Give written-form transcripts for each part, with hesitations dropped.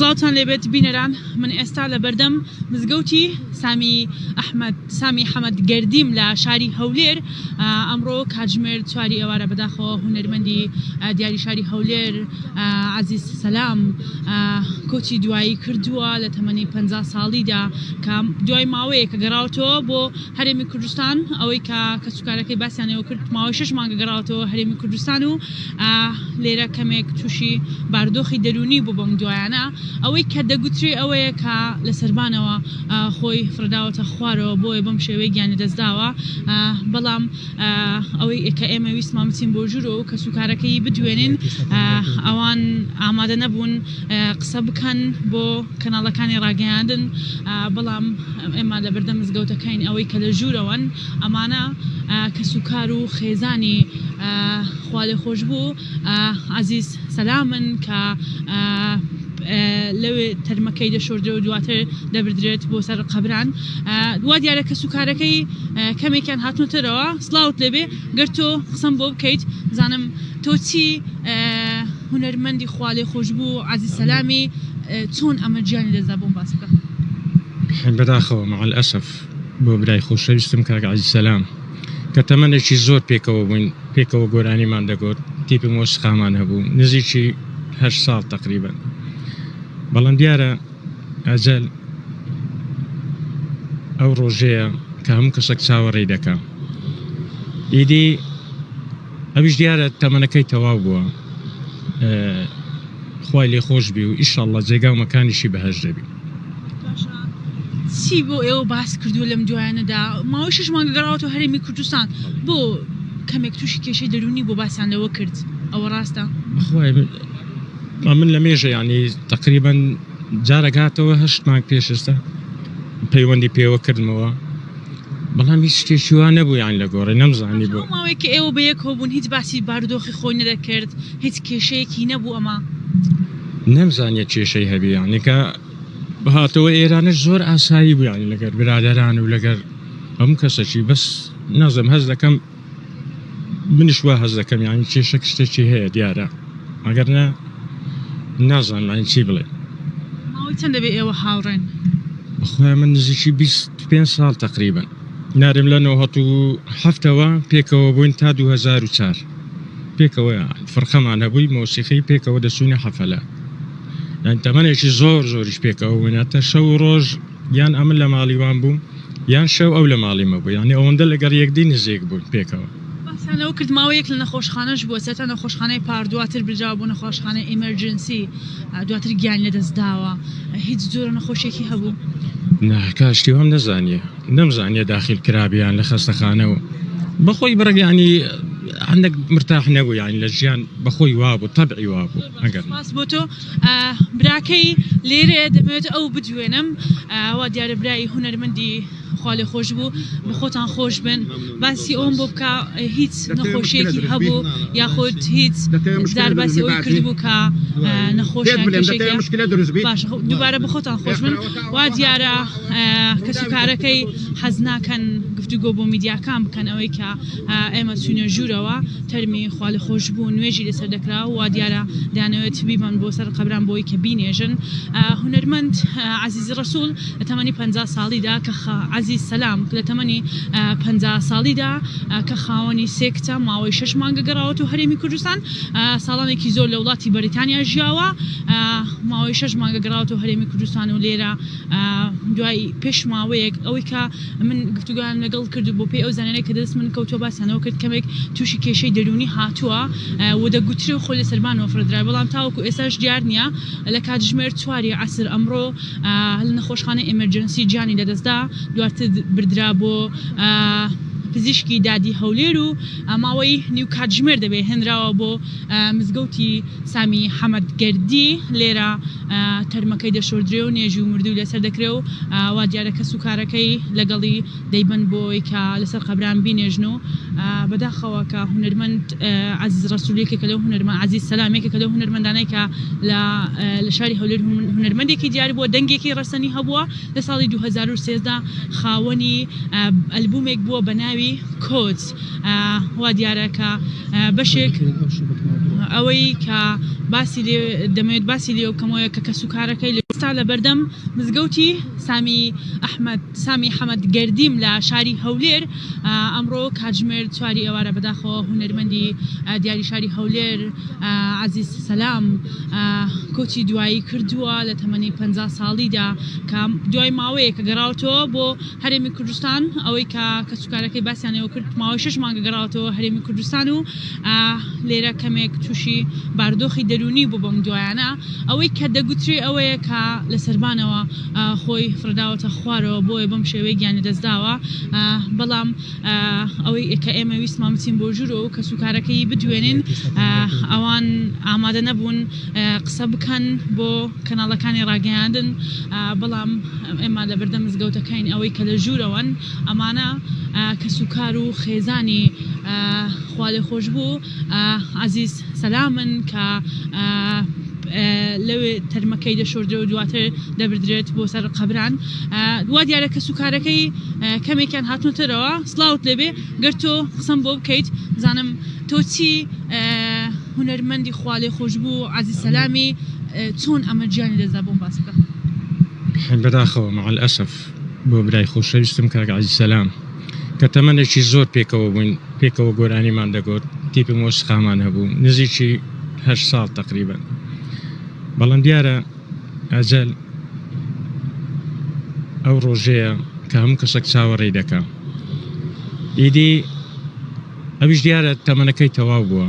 سڵاوتان لێبێت بینەران من ئێستا لە بەردەم مزگەوتی سامی حەمەدگەردیم لە شاری هەولێر ئەمڕۆ کاتژمێر 4 ئێوارە بەداخەوە هونەرمەندی دیاری شاری هەولێر عەزیز سەلام کۆچی دوایی کردووە لە تەمەنی 50 ساڵیدا کە دوای ماوەیە کە گەڕاوەتەوە بۆ هەرێمی کوردستان ئەوەی کە کەسوکارەکەی باسییانەوە کرد ماوەی 6 مانگە گەڕاوەتەوە هەرێمی کوردستان و لێرە کەمێک تووشی باردۆخی دەرونی بوو بەم دوایانە ئەوەی کە دەگوترێ ئەوەیە کە لە سەربانەوە خۆی فرەداوەتە خوارەوە بۆیە بەم شێوەی گیانی دەستداوە بەڵام ئەوەی کە ئێمە ویسمان بچین بۆ ژوورەوە و کەسوکارەکەی بدوێنین ئەوان ئامادە نەبوون قسە بکەن بۆ کەناڵەکانی ڕاگەیاندن بەڵام ئێمە لە بەردەم مزگەوتەکەین ئەوەی کە لە ژوورەوەن ئەمانە کەسوکار و خێزانی خوا لێ خۆش بوو عەزیز سەلامن کە لەوێ تەرمەکەی دەشۆردرێ و دواتر دەبردرێت بۆ سەر قەبران وا دیارە کەسوکارەکەی کەمێکیان هاتنوتەرەوە سڵاوت لێبێ گەر تۆ قسەم بۆ بکەیت زانم تۆ چی هونەرمەندی خوا لێ خۆش بوو عەزیز سەلامی چۆن ئەمە گیانی دەستدا بۆم باس بکە بەداخەوە مع الأسف بۆ برای خۆشەویستم کاک عەزیز سەلام کە تەمەنێکی زۆر پێکەوە بووین پێکەوە گۆرانیمان دەگۆت تیپی مۆسیقامان هەبوو نزیکی 8 ساڵ تقریبا بەڵام دیارە ئەجەل ئەو ڕۆژەیە کە هەموو کەسێک چاوەڕێی دەکا ئیدی ئەویش دیارە تەمەنەکەی تەواو بووە خوای لێ خۆش بی و ئیشەڵڵا جێگا و مەکانیشی بەهەش دەبی چی بۆ ئێوە باس کردووە لەم دوایانەدا ماوەی 6 مانگە گەڕاوەتەوە هەرێمی کوردستان بۆ کەمێک تووشی کێشەی دەرونی بۆ باسییانەوە کرد ئەوە ڕاستە من لە مێژە ینی تقریبا جارەگاتەوە 8 مانگ پێشستا پەیوەندی پێوە کردمەوە بەڵام هیچ شتێکی وا نەبوو یان لە گۆڕی نەمزانی بوو ماوەیە کە ئێوە بە یەکەوە بوون هیچ باسی باردۆخی خۆی نەدەکرد هیچ کێشەیەکی نەبوو ئەمە نەمزانێت کێشەی هەبی یانی کە هاتەوە ئێرانش زۆر ئاسایی بوو یانی لەگەر برادەران و لەگەر هەموو کەسێکی بەس نازم هەز دەکەم منیش وا هەز دەکەم یانی کێشە شتێکی هەیە دیارە ئەگەر نە نازانم چی بڵێ ماوەی چەندە بێ ئێوە هاوڕێن بەخوای من نزیکی 25 ساڵ تقریبا نارم لە 97ەوە پێکەوە بووین تا 2004 پێکەوە فڕخەمان هەبووی مۆسیقی پێکەوە دەچوونە حەفەلە یان تەمەنێکی زۆر زۆریش پێکەوە بووینەتە شەو و ڕۆژ یان ئەمن لە ماڵیوان بووم یان شەو ئەو لە ماڵیمە بوو یانی ئەوەندە لەگەر یەکدی نزیک بوون پێکەوە باسییانەوە کرد ماوەیەک لە نەخۆشخانەش بووە سێتە نەخۆشخانەی پار دواتر برجاوە بۆ نەخۆشخانەی ئیمەرجنسی دواتر گیان لەدەستداوە هیچ جۆرە نەخۆشیێکی هەبوو کاشتی وام نەمزانیە داخل کرابیان لە خەستەخانەوە بەخۆی بڕگیانی هەندێک مرتاح نەبوو یانی لە ژیان بەخۆی وابوو تەبعی وابوو ئەگەر باس بۆ تۆ براکەی لێرە دەمەوێت ئەو بدوێنم وا دیارە برای هونەرمەندی خوا لێ خۆش بوو بخۆتان خۆش بن باسی ئەوم بۆ بکە هیچ نەخۆشیەکی هەبوو یاخود هیچ جار باسی ئەوی کردبوو کە نەخۆشیێکی باش دووبارە بخۆتان خۆش بن وا دیارە کەسوکارەکەی حەز ناکەن گفتوگۆ بۆ میدیاکان بکەن ئەوەی کە ئێمە چوونە ژوورەوە تەرمی خوا لێ خۆش بوو نوێژی لەسەر دەکرا و وا دیارە دەیانەوێت بیبن بۆ سەر قەبران بۆی کە بینێژن هونەرمەند عەزیزی ڕەسوول لە تەمەنی 50 ساڵیدا کە عەزیز سەلام لە تەمەنی 50 ساڵیدا کە خاوەنی 3 کچە ماوەی 6 مانگە گەڕاوەتەوە هەرێمی کوردستان ساڵانێکی زۆر لە وڵاتی بەریتانیا ژیاوە ماوەی 6 مانگە گەڕاوەتەوە هەرێمی کوردستان و لێرە دوای پێش ماوەیەک ئەوەی کە من گفتوگویان لەگەڵ کرد بۆ پێی ئەو زانانەی کە دەست من کەوتۆ باسییانەوە کرد کەمێک تووشی کێشەی دەرونی هاتووە و دەگوتری خۆی لە سەربانەوە فرەدرا بەڵام تاوەکو ئێستاش دیار نییە لە کاتژمێر 4 عەسر ئەمڕۆ لە نەخۆشخانەی ئیمەرجنسی گیانی لەدەستدا دواتر بردرا بۆ پزیشکی دادی هەولێر و ماوەی نیو کاتژمێر دەبێ هێنراوە بۆ مزگەوتی سامی حەمەدگەردی لێرە تەرمەکەی دەشۆردرێ و نێژی و مردوو لەسەر دەکرێ و وا دیارە کەسوکارەکەی لەگەڵی دەیبن بۆی کە لەسەر قەبران بینێژن و بەداخەوە کە هونەرمەند عەزیز ڕەسوولێکێکە لەو هونەرمەند عەزیز سەلامێکێکە لەو هونەرمەندانەی کە لە شاری هەولێر هونەرمەندێکی دیار بووە دەنگێکی ڕەسەنی هەبووە لە ساڵی 2013 خاوەنی ئەلبومێک بووە بە ناوی ناوی کۆچ وا دیارە کە بەشێک ئەوەی کە باسی دەمەوێت باسی لێ بکەمەوە کە کەسوکارەکەی لێستا لە بەردەم مزگەوتی سامی حەمەد گەردیم لە شاری هەولێر ئەمڕۆ کاتژمێر 4 ئێوارە بەداخەوە هونەرمەندی دیاری شاری هەولێر عەزیز سەلام کۆچی دوایی کردووە لە تەمەنی 50 ساڵیدا کە دوای ماوەیە کە گەڕاوەتەوە بۆ هەرێمی کوردستان ئەوەی کە کەسوکارەکەی باسییانەوە کرد ماوەی 6 مانگە گەڕاوەتەوە هەرێمی کوردستان و لێرە کەمێک تووشی بارودۆخی دەرونی بوو بەم دوایانە ئەوەی کە دەگوتری ئەوەیە کە لە سەربانەوە خۆی فرەداوەتە خوارەوە بۆیە بەم شێوەیە گیانی دەستداوە بەڵام ئەوەی کە ئێمە ویستمان بچین بۆ ژوورۆ و کەسوکارەکەی بدوێنین ئەوان ئامادە نەبوون قسە بکەن بۆ کەناڵەکانی ڕاگەیاندن بەڵام ئێمە لە بەردەم مزگەوتەکەین ئەوەی کە لە ژوورەوەن ئەمانە کەسوکار و خێزانی خوا لێ خۆش بوو عەزیز سەلامن کە لەوێ تەرمەکەی دەشۆردرێت و دواتر دەبردرێت بۆ سەر قەبران وا دیارە کەسوکارەکەی کەمێکیان هاتوونەتەرەوە سڵاوت لێبێ گەر تۆ قسەم بۆ بکەیت زانم تۆ چی هونەرمەندی خوا لێ خۆش بوو عەزیز سەلامی چۆن ئەمە گیانی دەستدا بۆم باس بکە بەداخەوە مع الأسف بۆ برای خۆشەویستم کاک عەزیز سەلام کە تەمەنێکی زۆر پێکەوە بووین پێکەوە گۆرانیمان دەگۆت تیپی مۆسیقامان هەبوو نزیکی 8 ساڵ تقریبا بەڵام دیارە ئەجەل ئەو ڕۆژەیە کە هەموو کەسێک چاوەڕێی دەکا ئیدی ئەویش دیارە تەمەنەکەی تەواو بووە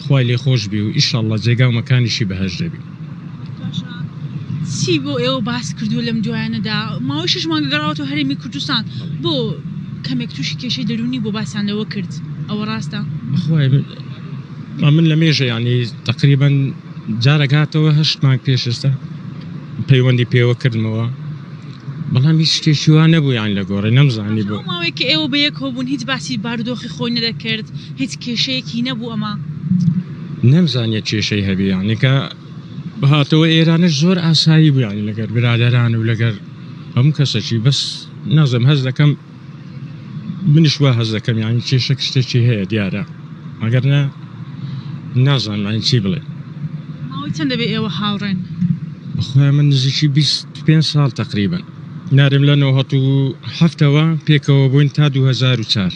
خوای لێ خۆش بی و ئیشەڵڵا جێگا و مەکانیشی بەهەش دەبی چی بۆ ئێوە باس کردووە لەم دوایانەدا ماوەی 6 مانگە گەڕاوەتەوە هەرێمی کوردستان بۆ کەمێک تووشی کێشەی دەرونی بۆ باسییانەوە کرد ئەوە ڕاستە من لە مێژە ینی تقریبا جارێک هاتەوە 8 مانگ پێشستا پەیوەندی پێوە کردمەوە بەڵام هیچ شتێکی وا نەبوو یان لە گۆڕی نەمزانی بوو ماوەیە کە ئێوە بەیەکەوە بوون هیچ باسی بارودۆخی خۆی نەدەکرد هیچ کێشەیەکی نەبوو ئەمە نەمزانیە کێشەی هەبی یانی کە بەهاتەوە ئێرانش زۆر ئاسایی بوو یانی لەگەر برادەران و لەگەر هەموو کەسێکی بەس نازم هەز دەکەم منیش وا هەز دەکەم یانی کێشە شتێکی هەیە دیارە ئەگەر نە نازانم چی بڵێ ماوەی چەند دەبێت ئێوە هاوڕێن بەخوای من نزیکی 25 ساڵ تقریبا نارم لە 1970ەوە پێکەوە بووین تا 2004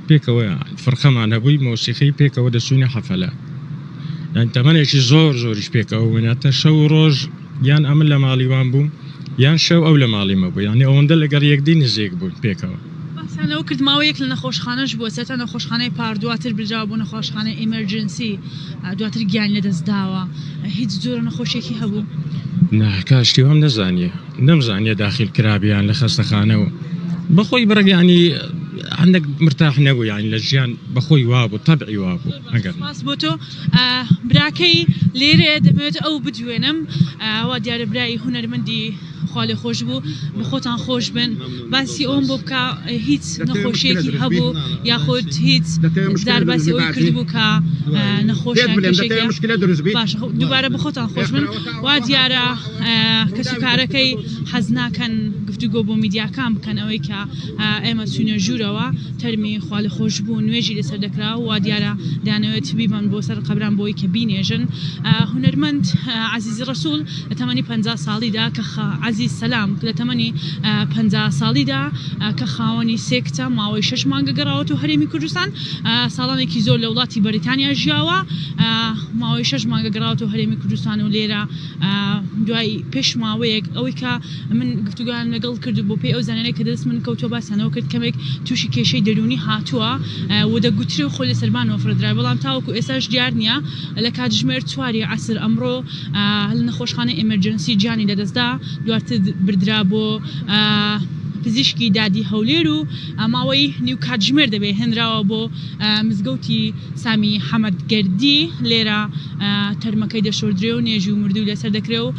پێکەوە فرخەمان هەبووی مۆسیقی پێکەوە دەچوونە حەفەلە یان تەمەنێکی زۆریش پێکەوە بووینەتە شەو ڕۆژ یان ئەمن لە ماڵیوان بوو یان شەو ئەو لە ماڵیمە بوو یانی ئەوەندە لەگەر یەکدی نزیک بوون پێکەوە باسییانەوە کرد ماوەیەک لە نەخۆشخانەش بووە سێتە نەخۆشخانەی پار دواتر برجاوە بۆ نەخۆشخانەی ئیمەرجنسی دواتر گیان لەدەستداوە هیچ زۆر نەخۆشیێکی هەبوو ناکاشتی وام نەمزانیە داخل کرابیان لە خەستەخانەوە بەخۆی بڕگیانی هەندێک مرتاح نەبوو یانی لە ژیان بەخۆی وابوو تەبعی وابوو ئەگەر باس بۆ تۆ براکەی لێرە دەمەوێت ئەو بدوێنم وا دیارە برایی هونەرمەندی خوا لێ خۆش بوو بە خۆتان خۆش بن باسی ئەوم بۆ بکە هیچ نەخۆشیەکی هەبوو یاخود هیچ دارباسی ئەوی کردبوو کە نەخۆشیێکی باشە دووبارە بە خۆتان خۆش بن وا دیارە کەسوکارەکەی حەز ناکەن گفتوگۆ بۆ میدیاکان بکەن ئەوەی کە ئێمە چوونە ژوورەوە تەرمی خوا لێ خۆش بوو نوێژی لەسەر دەکرا وا دیارە دەیانەوێت بیبن بۆ سەر قەبران بۆی کە بینێژن هونەرمەند عەزیزی ڕەسوول لە تەمەنی 50 ساڵیدا کە عەزیز سەلام لە تەمەنی 50 ساڵیدا کە خاوەنی سێکتە ماوەی 6 مانگە گەڕاوەتەوە هەرێمی کوردستان ساڵانێکی زۆر لە وڵاتی بەریتانیا ژیاوە ماوەی 6 مانگە گەڕاوەتەوە هەرێمی کوردستان و لێرە دوای پێش ماوەیەک ئەوەی کە من گفتوگویان لەگەڵ کرد بۆ پێی ئەو زانانەی کە دەست من کەوتۆ باسییانەوە کرد کەمێک تووشی کێشەی دەرونی هاتووە و دەگوتری و خۆی لە سەربانەوە فرەدرای بەڵام تاوەکو ئێستاش دیار نییە لە کاتژمێر 4 عەسر ئەمڕۆ لە نەخۆشخانەی ئیمەرجنسی گیانی لەدەستدا دواتر بردرا بۆ پزیشکی دادی هەولێر و ماوەی نیو کاتژمێر دەبێ هێنراوە بۆ مزگەوتی سامی حەمەد گەردی لێرە تەرمەکەی دەشۆردرێ و نێژی و مردوو لەسەر دەکرێ و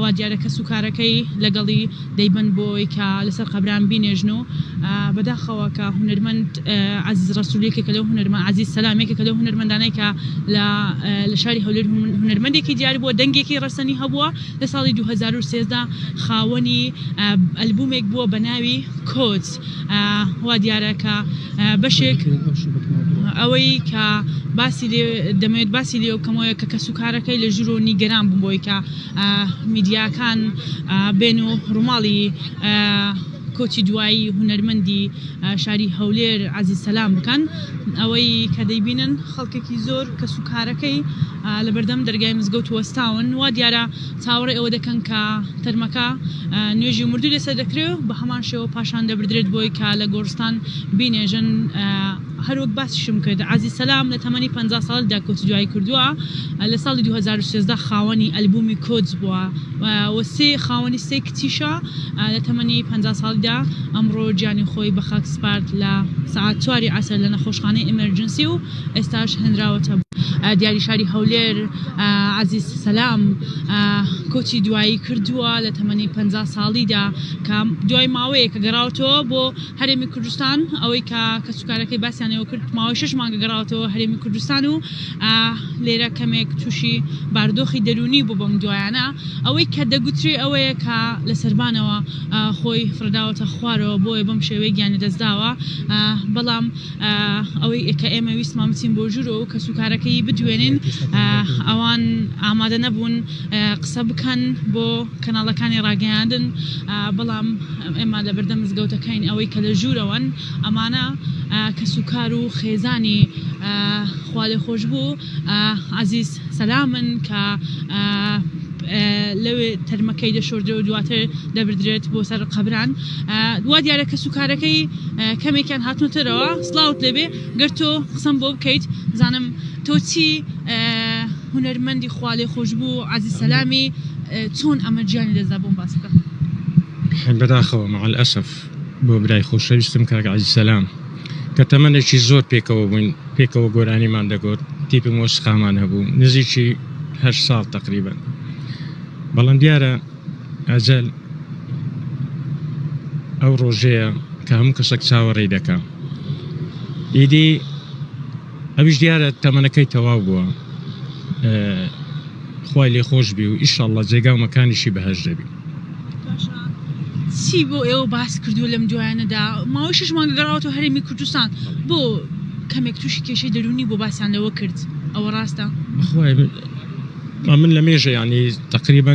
وا دیارە کەسوکارەکەی لەگەڵی دەیبن بۆی کە لەسەر قەبران بینێژن و بەداخەوە کە هونەرمەند عەزیز ڕەسوولێکێک کە لەو هونەرمەند عەزیز سەلامێکێک کە لەو هونەرمەندانەی کە لە شاری هەولێر هونەرمەندێکی دیاری بووە دەنگێکی ڕەسەنی هەبووە لە ساڵی 2013 خاوەنی ئەلبومێک بووە بە ناوی دواوی کۆچ وا دیارە کە بەشێک ئەوەی کە دەمەوێت باسی لێ کەمەوەیە کە کەسوکارەکەی لە ژوور و نیگەران بووم بۆی کە میدیاکان بێن و ڕووماڵی کۆچی دوایی هونەرمەندی شاری هەولێر عەزیز سەلام بکەن ئەوەی کە دەیبینن خەڵکێکی زۆر کەسوکارەکەی لە بەردەم دەرگای مزگەوت وەستاون وا دیارە چاوەڕێ ئەوە دەکەن کە تەرمەکە نوێژی مردوو لەسەر دەکرێت بە هەمان شێوە پاشان دەبدرێت بۆی کە لە گۆڕستان بینێژن هەروەک باسیشم کرد عەزیز سەلام لە تەمەنی 50 ساڵدا کۆچی دوایی کردووە لە ساڵی 2013 خاوەنی ئەلبومی کۆچ بووە و خاوەنی سێ کچیشە لە تەمەنی 50 ساڵدا ئەمڕۆ گیانی خۆی بە خاک سپارد لە سەعات 4 عەسەر لە نەخۆشخانەی ئێمەرجنسی و ئێستاش هێنراوەتە دیاری شاری هەولێر عەزیز سەلام کۆچی دوایی کردووە لە تەمەنی 50 ساڵیدا کە دوای ماوەیە کە گەڕاوەتەوە بۆ هەرێمی کوردستان ئەوەی کە کەسوکارەکەی باسییانەوە کرد ماوەی 6 مانگە گەڕاوەتەوە هەرێمی کوردستان و لێرە کەمێک تووشی باردۆخی دەرونی بوو بەم دوایانە ئەوەی کە دەگوترێ ئەوەیە کە لە سەربانەوە خۆی فرەداوەتە خوارەوە بۆیە بەم شێوەی گیانی دەستداوە بەڵام ئەوەی کە ئێمە ویستمان بچین بۆ ژوورەوە و کەسوکارەکەی بدوێنین ئەوان ئامادە نەبوون قسە بکەن بۆ کەناڵەکانی ڕاگەیاندن بەڵام ئێمە لە بەردەم مزگەوتەکەین ئەوەی کە لە ژوورەوەن ئەمانە کەسوکار و خێزانی خوا لێ خۆش بوو عەزیز سەلامن کە لەوێ تەرمەکەی دەشۆردرێت و دواتر دەبدرێت بۆ سەر قەبران وا دیارە کەسوکارەکەی کەمێکیان هاتنوتەرەوە سڵاوت لێبێ گەر تۆ قسەم بۆ بکەیت زانم تۆ چی هونەرمەندی خوا لێ خۆش بوو عەزیز سەلامی چۆن ئەمە گیانی دەستدا بۆم باس بکە بەداخەوە مع الأسف بۆ برای خۆشەویستم کاک عەزیز سەلام کە تەمەنێکی زۆر پێکەوە بووین پێکەوە گۆرانیمان دەگۆت تیپی مۆسیقامان هەبوو نزیکی 8 ساڵ تقریبا بەڵام دیارە ئەجەل ئەو ڕۆژەیە کە هەموو کەسێک چاوەڕێی دەکا ئیدی ئەویش دیارە تەمەنەکەی تەواو بووە خوای لێ خۆش بی و ئیشەڵڵا جێگا و مەکانیشی بەهەش دەبی چی بۆ ئێوە باس کردو لەم دوایانەدا ماوەی 6 مانگە گەڕاوەتەوە هەرێمی کوردستان بۆ کەمێک تووشی کێشەی دەرونی بۆ باسییان لەوە کرد ئەوە ڕاستە من لە مێژە ینی تقریبا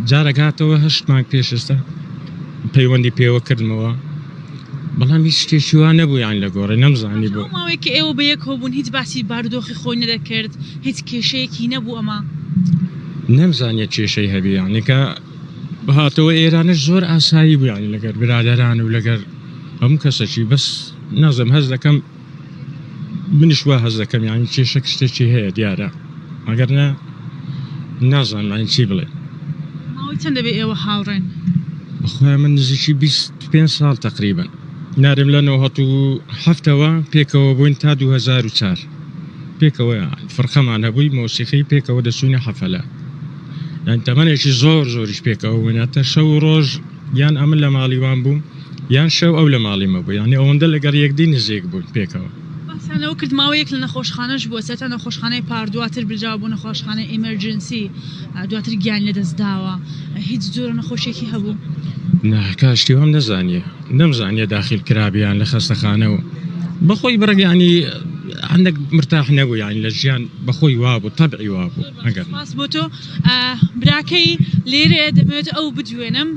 جارێک هاتەوە 8 مانگ پێشستا پەیوەندی پێوە کردمەوە بەڵام هیچ شتێکی وا نەبوو یان لە گۆڕی نەمزانی بوو ماوەیە کە ئێوە بە یەکەوە بوون هیچ باسی بارودۆخی خۆی نەدەکرد هیچ کێشەیەکی نەبوو ئەمە نەمزانێت کێشەی هەبی یانیکە هاتەوە ئێرانش زۆر ئاسایی بوو یانی لەگەر برادەران و لەگەر هەموو کەسێکی بەس نازم هەز دەکەم منیش وا هەز دەکەم یانی کێشە شتێکی هەیە دیارە ئەگەر نە نازانم چی بڵێ ماوەی چەند دەبێ ئێوە هاوڕێن بەخوای من نزیکی 25 ساڵ تقریبا نارم لە 1970ەوە پێکەوە بووین تا 2004 پێکەوە فڕخەمان هەبووی مۆسیقی پێکەوە دەچوونە حەفەلە یان تەمەنێکی زۆریش پێکەوە بووینەتە شەو ڕۆژ یان ئەمن لە ماڵیوان بووم یان شەو ئەو لە ماڵیمە بوو یانی ئەوەندە لەگەر یەکدی نزیک بوون پێکەوە باسییانەوە کرد ماوەیەک لە نەخۆشخانەش بووە سێتە نەخۆشخانەی پار دواتر برجاوە بوو نەخۆشخانەی ئێمەرجنسی دواتر گیان لەدەستداوە هیچ جۆرە نەخۆشێکی هەبوو کاشتیوام نەمزانیە داخل کرابیان لە خەستەخانەوە بەخۆی بڕگەانی هەندێک مرتاح نەبوو یانی لە ژیان بەخۆی وابوو تەبعی وابوو ئەگەر باس بۆ تۆ براکەی لێرە دەمەوێت ئەو بدوێنم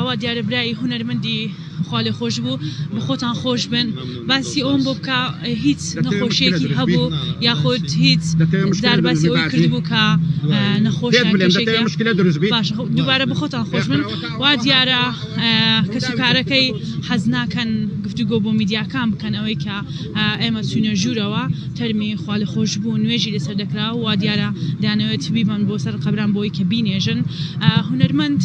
وا دیارە برای هونەرمەندی خوا لێ خۆش بوو بە خۆتان خۆش بن باسی ئەوم بۆ بکە هیچ نەخۆشیێکی هەبوو یاخود هیچ دارباسی ئەوی کردبوو کە نەخۆشیان باش دووبارە بە خۆتان خۆش بن وا دیارە کەسوکارەکەی حەز ناکەن گفتوگۆ بۆ میدیاکان بکەن ئەوەی کە ئێمە چوونە ژوورەوە تەرمی خوا لێ خۆش بوو نوێژی لەسەر دەکرا وا دیارە دەیانەوێت بیبن بۆ سەر قەبران بۆی کە بینێژن هونەرمەند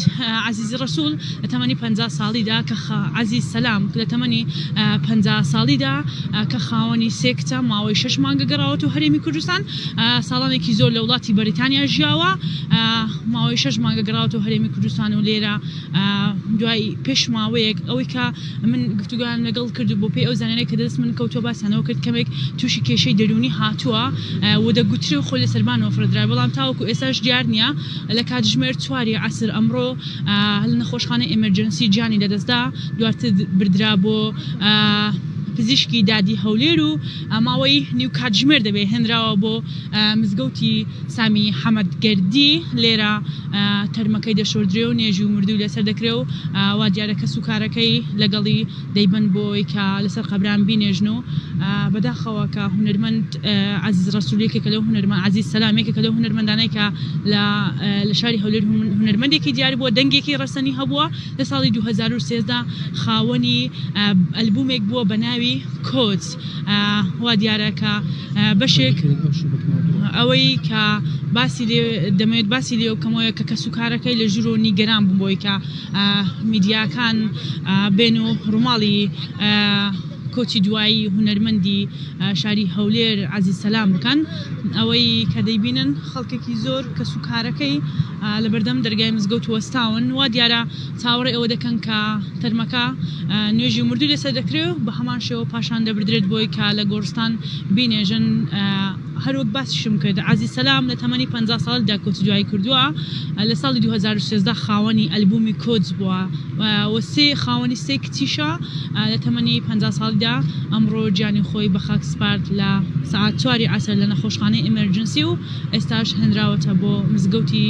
عەزیزی ڕەسوول لە تەمەنی 50 ساڵیدا کە عەزیز سەلام لە تەمەنی 50 ساڵیدا کە خاوەنی سێ کچە ماوەی 6 مانگە گەڕاوەتەوە هەرێمی کوردستان ساڵانێکی زۆر لە وڵاتی بەریتانیا ژیاوە ماوەی 6 مانگە گەڕاوەتەوە هەرێمی کوردستان و لێرە دوای پێش ماوەیەک ئەوەی کە من گفتوگویان لەگەڵ کردو بۆ پێی ئەو زانانەی کە دەست من کەوتۆ باسییانەوە کرد کەمێک تووشی کێشەی دەرونی هاتووە و دەگوتری خۆی لە سەربانەوە فرەدرا بەڵام تاوەکو ئێستاش دیار نییە لە کاتژمێر 4 عەسر ئەمڕۆ لە نەخۆشخانەی ئێمەرجنسی گیانی لەدەستدا دواتر بردرا بۆ پزیشکی دادی هەولێر و ماوەی نیو کاتژمێر دەبێ هێنراوە بۆ مزگەوتی سامی حەمەدگەردی لێرە تەرمەکەی دەشۆردرێ و نێژی و مردوو لەسەر دەکرێ و وا دیارە کەس و کارەکەی لەگەڵی دەیبەن بۆی کە لەسەر قەبران بینێژن و بەداخەوە کە هونەرمەند عەزیز ڕەسوولێکێکە لەو هونەرمەند عەزیز سەلامێکێکە لەو هونەرمەندانەی کە لە شاری هەولێر هونەرمەندێکی دیار بووە دەنگێکی ڕەسەنی هەبووە لە ساڵی 2013 خاوەنی ئەلبومێک بووە بە ناوی کۆچ وا دیارە کە بەشێک ئەوەی کە دەمەوێت باسی لێ بکەمەوە کە کەس و کارەکەی لە ژوور و نیگەران بووم بۆی کە میدیاکان بێن و ڕووماڵی کۆچی دوایی هونەرمەندی شاری هەولێر عەزیز سەلام بکەن ئەوەی کە دەیبینن خەڵکێکی زۆر کەس و کارەکەی لە بەردەم دەرگای مزگەوت وەستاون وا دیارە چاوەڕێ ئەوە دەکەن کە تەرمەکە نوێژی مردوو لەسەر دەکرێت بە هەمان شێوە پاشان دەبردرێت بۆی کە لە گۆڕستان بینێژن هەروەک باسیشم کرد عەزیز سەلام لە تەمەنی 50 ساڵدا کۆچی دوایی کردووە لە ساڵی 2013 خاوەنی ئەلبومی کۆچ بووە و خاوەنی سێ کچیشە لە تەمەنی 50 ساڵدا ئەمڕۆ گیانی خۆی بە خاک سپارد لە سەعات 4 عەسەر لە نەخۆشخانەی ئەمەرجنسی و ئێستاش هێنراوەتە بۆ مزگەوتی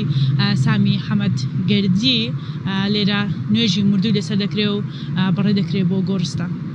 سامی حەمەدگەردی لێرە نوێژی مردوو لەسەر دەکرێ و بەڕێ دەکرێت بۆ گۆڕستان.